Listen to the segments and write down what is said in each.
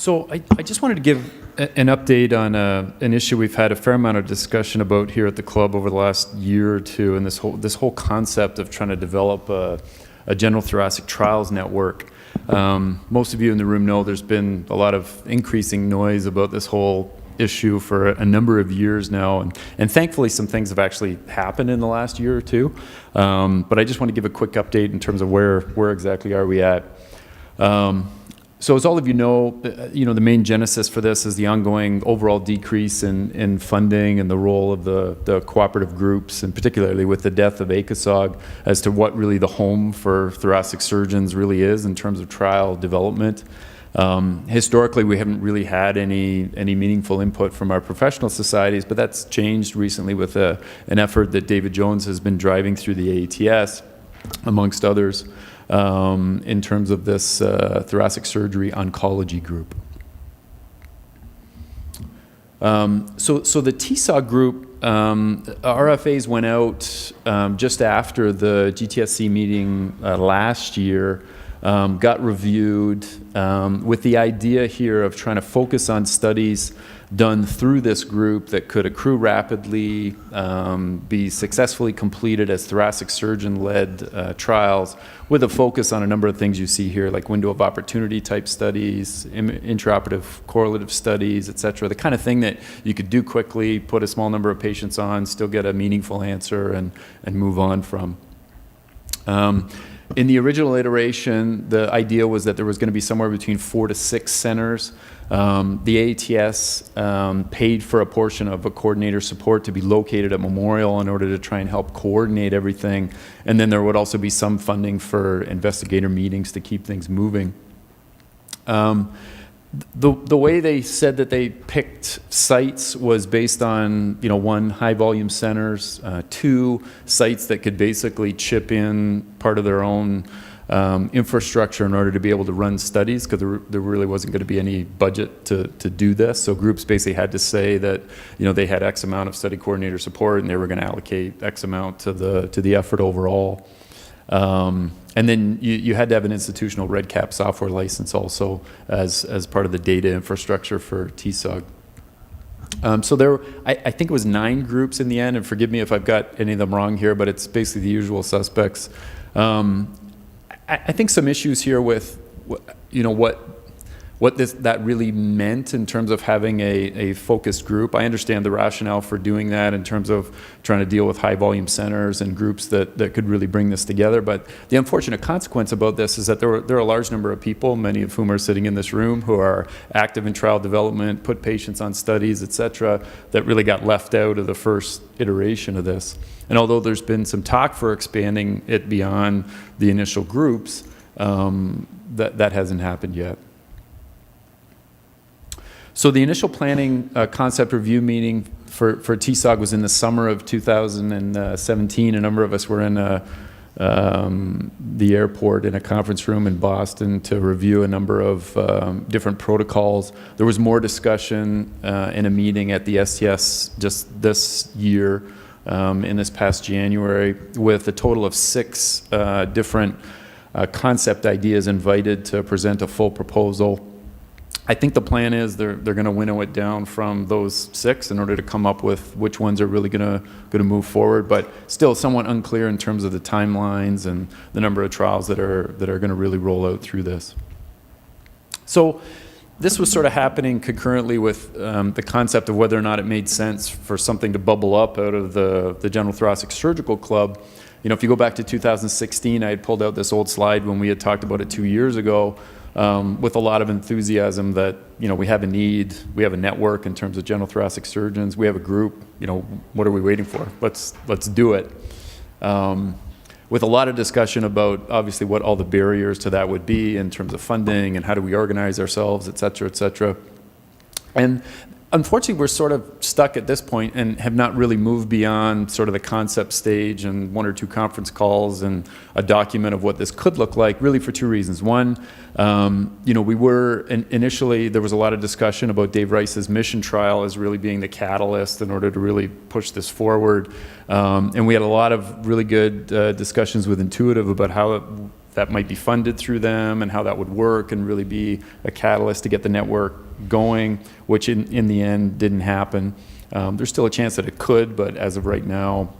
So I just wanted to give an update on an issue we've had a fair amount of discussion about here at the club over the last year or two, and this whole concept of trying to develop a general thoracic trials network. Most of you in the room know there's been a lot of increasing noise about this whole issue for a number of years now, and thankfully some things have actually happened in the last year or two. But I just want to give a quick update in terms of where exactly are we at. So as all of you know, the main genesis for this is the ongoing overall decrease in funding and the role of the cooperative groups, and particularly with the death of ACOSOG, as to what really the home for thoracic surgeons really is in terms of trial development. Historically, we haven't really had any meaningful input from our professional societies, but that's changed recently with an effort that David Jones has been driving through the AATS, amongst others, in terms of this thoracic surgery oncology group. So the TSOG group, RFAs went out just after the GTSC meeting last year, got reviewed with the idea here of trying to focus on studies done through this group that could accrue rapidly, be successfully completed as thoracic surgeon-led trials, with a focus on a number of things you see here, like window of opportunity type studies, intraoperative correlative studies, et cetera, the kind of thing that you could do quickly, put a small number of patients on, still get a meaningful answer, and move on from. In the original iteration, the idea was that there was going to be somewhere between 4 to 6 centers. The AATS paid for a portion of a coordinator support to be located at Memorial in order to try and help coordinate everything. And then there would also be some funding for investigator meetings to keep things moving. The way they said that they picked sites was based on, 1, high volume centers, 2, sites that could basically chip in part of their own infrastructure in order to be able to run studies, because there really wasn't going to be any budget to do this. So groups basically had to say that, they had X amount of study coordinator support and they were going to allocate X amount to the effort overall. And then you had to have an institutional REDCap software license also as part of the data infrastructure for TSOG. So I think it was 9 groups in the end, and forgive me if I've got any of them wrong here, but it's basically the usual suspects. I think some issues here with, what that really meant in terms of having a focused group. I understand the rationale for doing that in terms of trying to deal with high volume centers and groups that could really bring this together. But the unfortunate consequence about this is that there are a large number of people, many of whom are sitting in this room, who are active in trial development, put patients on studies, et cetera, that really got left out of the first iteration of this. And although there's been some talk for expanding it beyond the initial groups, that hasn't happened yet. So the initial planning concept review meeting for TSOG was in the summer of 2017. A number of us were in the airport in a conference room in Boston to review a number of different protocols. There was more discussion in a meeting at the STS just this year, in this past January, with a total of 6 different concept ideas invited to present a full proposal. I think the plan is they're going to winnow it down from those 6 in order to come up with which ones are really going to move forward, but still somewhat unclear in terms of the timelines and the number of trials that are going to really roll out through this. So this was sort of happening concurrently with the concept of whether or not it made sense for something to bubble up out of the General Thoracic Surgical Club. If you go back to 2016, I had pulled out this old slide when we had talked about it 2 years ago, with a lot of enthusiasm that, we have a need, we have a network in terms of general thoracic surgeons, we have a group, what are we waiting for? Let's do it. With a lot of discussion about obviously what all the barriers to that would be in terms of funding and how do we organize ourselves, et cetera, et cetera. And unfortunately, we're sort of stuck at this point and have not really moved beyond sort of the concept stage and 1 or 2 conference calls and a document of what this could look like, really for 2 reasons. One, we were initially, there was a lot of discussion about Dave Rice's mission trial as really being the catalyst in order to really push this forward. And we had a lot of really good discussions with Intuitive about how that might be funded through them and how that would work and really be a catalyst to get the network going, which in the end didn't happen. There's still a chance that it could, but as of right now,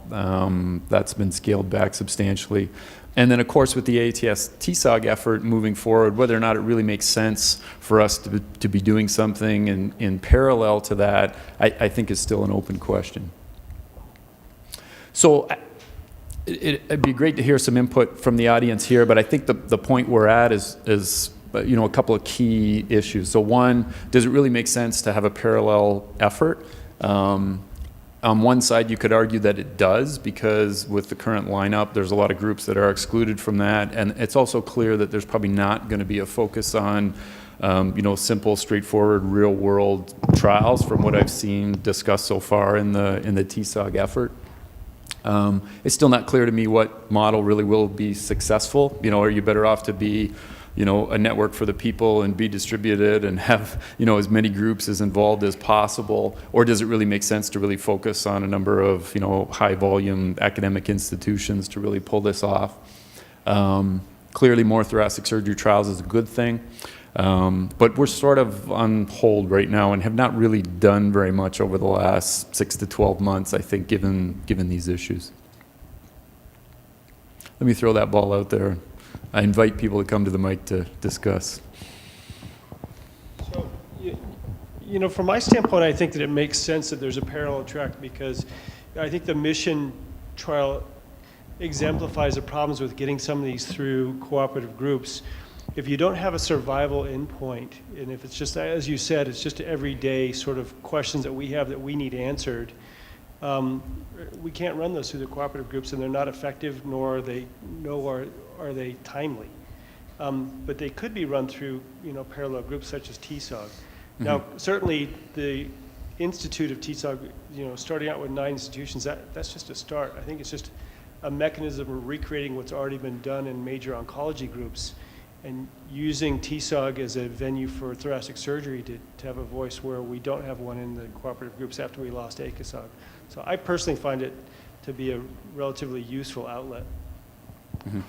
that's been scaled back substantially. And then, of course, with the ATS TSOG effort moving forward, whether or not it really makes sense for us to be doing something in parallel to that, I think is still an open question. So it'd be great to hear some input from the audience here, but I think the point we're at is a couple of key issues. So one, does it really make sense to have a parallel effort? On one side, you could argue that it does, because with the current lineup, there's a lot of groups that are excluded from that, and it's also clear that there's probably not going to be a focus on, simple, straightforward, real-world trials from what I've seen discussed so far in the TSOG effort. It's still not clear to me what model really will be successful. Are you better off to be a network for the people and be distributed and have, as many groups as involved as possible? Or does it really make sense to really focus on a number of, high volume academic institutions to really pull this off? Clearly more thoracic surgery trials is a good thing. But we're sort of on hold right now and have not really done very much over the last 6 to 12 months, I think, given these issues. Let me throw that ball out there. I invite people to come to the mic to discuss. So, from my standpoint, I think that it makes sense that there's a parallel track, because I think the mission trial exemplifies the problems with getting some of these through cooperative groups. If you don't have a survival endpoint, and if it's just, as you said, it's just everyday sort of questions that we have that we need answered, we can't run those through the cooperative groups, and they're not effective, nor are they timely. But they could be run through, parallel groups such as TSOG. Mm-hmm. Now, certainly the Institute of TSOG, starting out with 9 institutions, that's just a start. I think it's just a mechanism of recreating what's already been done in major oncology groups, and using TSOG as a venue for thoracic surgery to have a voice where we don't have one in the cooperative groups after we lost ACOSOG. So I personally find it to be a relatively useful outlet. Mm-hmm.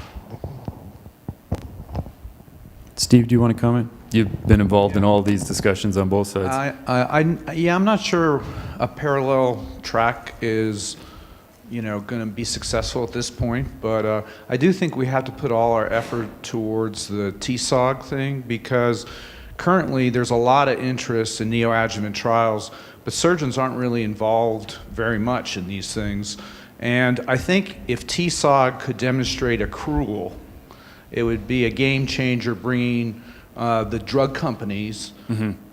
Steve, do you want to comment? You've been involved in all these discussions on both sides. I'm not sure a parallel track is going to be successful at this point, but I do think we have to put all our effort towards the TSOG thing, because currently there's a lot of interest in neoadjuvant trials, but surgeons aren't really involved very much in these things. And I think if TSOG could demonstrate accrual, it would be a game changer, bringing the drug companies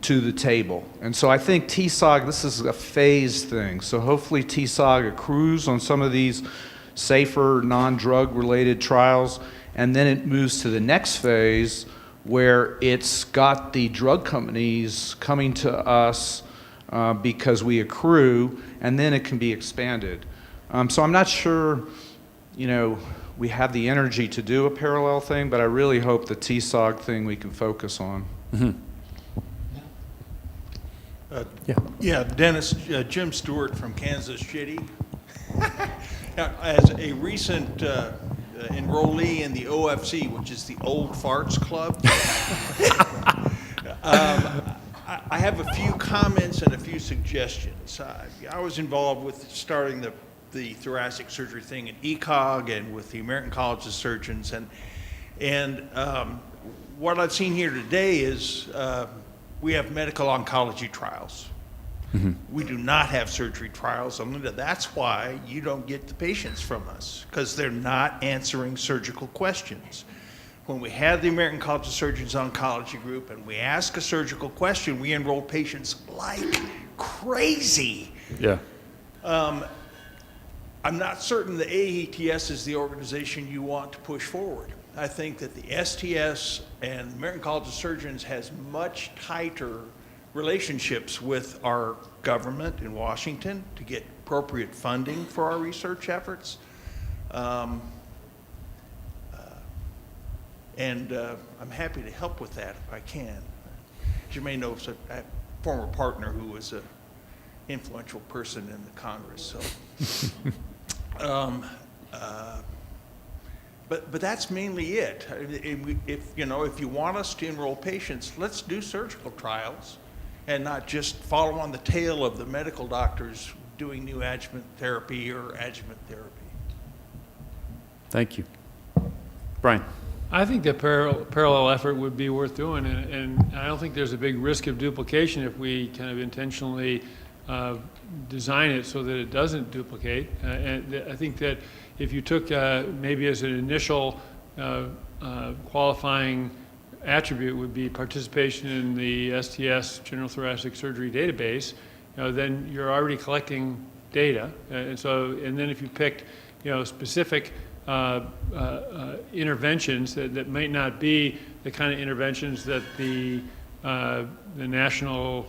to the table. And so I think TSOG, this is a phased thing. So hopefully TSOG accrues on some of these safer, non-drug related trials, and then it moves to the next phase where it's got the drug companies coming to us because we accrue, and then it can be expanded. So I'm not sure, we have the energy to do a parallel thing, but I really hope the TSOG thing we can focus on. Mm-hmm. Dennis, Jim Stewart from Kansas City. Now, as a recent enrollee in the OFC, which is the Old Farts Club, I have a few comments and a few suggestions. I was involved with starting the thoracic surgery thing at ECOG and with the American College of Surgeons, and what I've seen here today is we have medical oncology trials. Mm-hmm. We do not have surgery trials, and that's why you don't get the patients from us, because they're not answering surgical questions. When we have the American College of Surgeons oncology group and we ask a surgical question, we enroll patients like crazy. Yeah. I'm not certain the AETS is the organization you want to push forward. I think that the STS and the American College of Surgeons has much tighter relationships with our government in Washington to get appropriate funding for our research efforts. And I'm happy to help with that if I can. As you may know, a former partner who was an influential person in the Congress. So, But that's mainly it. If you want us to enroll patients, let's do surgical trials and not just follow on the tail of the medical doctors doing neoadjuvant therapy or adjuvant therapy. Thank you. Brian? I think that parallel effort would be worth doing, and I don't think there's a big risk of duplication if we kind of intentionally design it so that it doesn't duplicate. And I think that if you took maybe as an initial qualifying attribute would be participation in the STS General Thoracic Surgery database, then you're already collecting data, and then if you picked specific interventions that might not be the kind of interventions that the National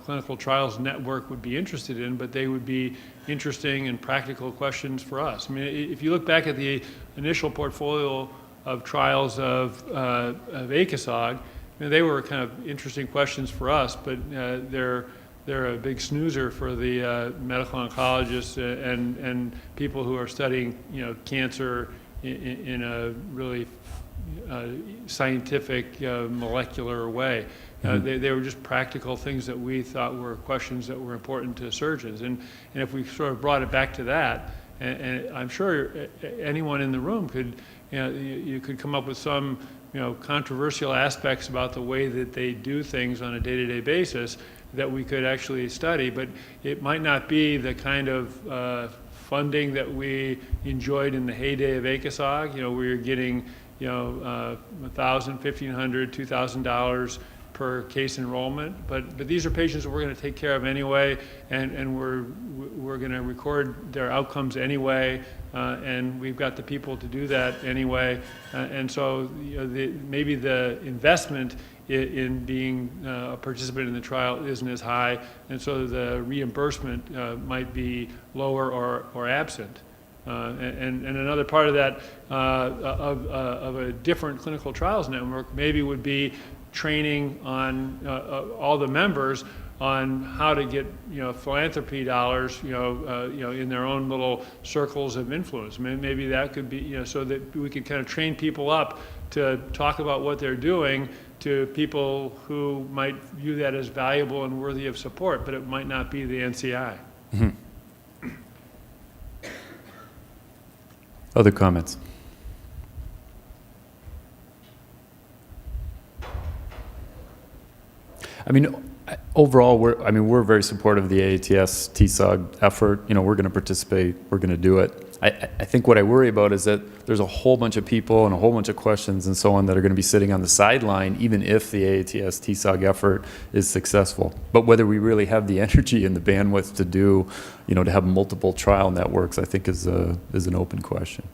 Clinical Trials Network would be interested in, but they would be interesting and practical questions for us. I mean, if you look back at the initial portfolio of trials of ACOSOG, they were kind of interesting questions for us, but they're a big snoozer for the medical oncologists and people who are studying, cancer in a really scientific, molecular way. They were just practical things that we thought were questions that were important to surgeons. And if we sort of brought it back to that, and I'm sure anyone in the room could, you could come up with some, controversial aspects about the way that they do things on a day-to-day basis that we could actually study, but it might not be the kind of funding that we enjoyed in the heyday of ACOSOG, where you're getting, $1,000, $1,500, $2,000 per case enrollment. But these are patients that we're going to take care of anyway, and we're going to record their outcomes anyway, and we've got the people to do that anyway. And so maybe the investment in being a participant in the trial isn't as high, and so the reimbursement might be lower or absent. And another part of that, of a different clinical trials network, maybe would be training on all the members on how to get philanthropy dollars in their own little circles of influence. Maybe that could be so that we could kind of train people up to talk about what they're doing to people who might view that as valuable and worthy of support, but it might not be the NCI. Mm-hmm. Other comments? I mean, overall, we're very supportive of the AATS TSOG effort. We're going to participate. We're going to do it. I think what I worry about is that there's a whole bunch of people and a whole bunch of questions and so on that are going to be sitting on the sideline, even if the AATS TSOG effort is successful. But whether we really have the energy and the bandwidth to do, to have multiple trial networks, I think is an open question.